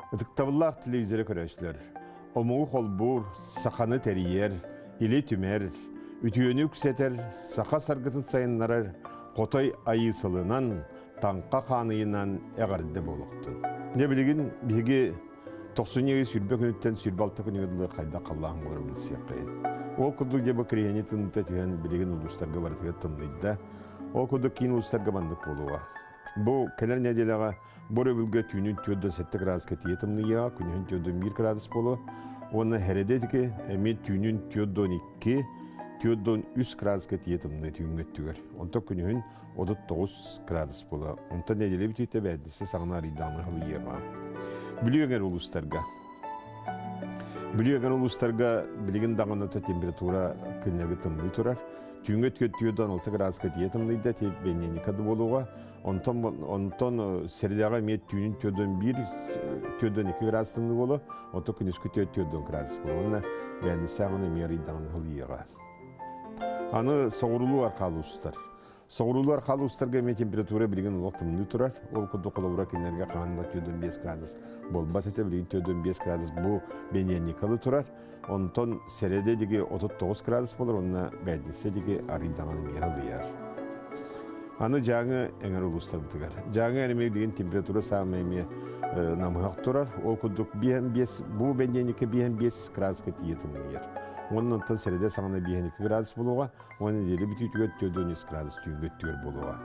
Ытыктабыллах телевизоры көрөчлөр. Омугу холбур, сақаны тәрiyер, иле түмер, үтүйөнү күсетер, сақа саргытын сайынларар, қотой айы сылынан, таңқа қаныйынан әғарды болуқтын. Не білеген, бігі 90 сүрбе күніттен сүрбалты күнігідлі қайда қаллағын көрім білсек қайын. Ол күдік дебі кірейені тыңыта түйен білеген ұлыстарға барытыға тымдайды. Ол күдік кейін ұлыстарға бандық болуға. Бұл кәлер неделаға бұры бүлге түйінін түйеді 7 градусқа тиетімнігіға, күнігін түйеді 1 градус болу. Оны әредедігі әме түйінін түйеді 12, түйеді 3 градусқа тиетімді түйінгі түгер. Онта күнігін 9 градус болу. Онта неделе бүтейті бәдісі сағына аридағына ғылы еға. Білігер ұлыстарға. Білеген ұлыстарға білеген дағаната температура күнерге тымды тұрар. Түйінге түйеден 6 градусқа тиетімдейді, теп бәненикады болуға. Онтон сәрдеға мет түйінін түйеден 1, түйеден 2 градус тымды болу, онтон күнескі түйеден градус болу. Оны бәнісі ағыны мері дағын ғылыйыға. Аны соғырылу арқалы ұстар. Соғырулу арқалы ұстарға ме температура білген ұлықтымды тұрар. Ол күнді қолауыра кенерге қағанында түйеден 5 градус болбат еті білген түйеден 5 градус бұл бәненикалы тұрар. Онтон сәреде деге 39 градус болар, онына бәднесе деге аридағаны мералыяр. Аны жаңы әңір ұлыстар бұтығар. Жаңы әріме деген температура сағымайме намығақ тұрар. Ол күндік бұл бәненекі 5 градусқа тиетімдейер. Оның онтан сәреде сағына 2 градус болуға, оны делі бүтігіге 4 градус түйінгі түйер болуға.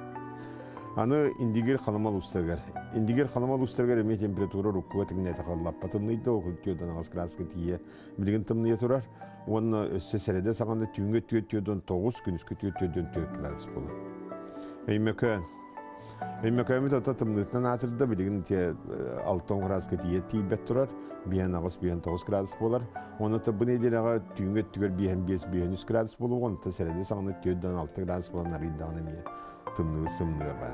Аны индигер қаламал ұстағар. Индигер қаламал ұстағар әме температура рұққуға тігіне тақалап батымнайды, оғыл 4 градусқа тие білген тымные тұрар. Оны өссе сәреде сағында түйінгі түйер 9, күніскі түйер 4 градус болу. Өймөкөміт ота тымнытынан атырды білген 6 градусқа тие тейбет тұрар, 9 градус болар. Оны та бұл неделеға түйінгі түгер 5 градус болу, оны та сәреде сағында 4-6 градус болан аридағына ме тымнығы сымнығы.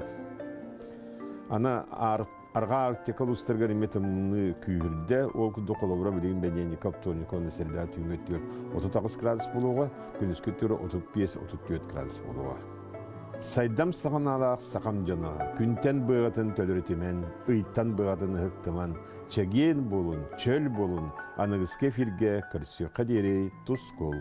Ана арға артекал ұстырғар еме тымны күйірді, ол күнді қолауыра білген бәнені каптоник, оны сәреде түйінгі түгер 39 градус болуға, күніскі түгер 35-34 градус болуға. Сайдам саған алақ сақам жана, күнтен бұғатын төлірітімен, ұйттан бұғатын ұқтыман, чәген болын, чөл болын, анығыз кефирге көрсі қадері тұс қол.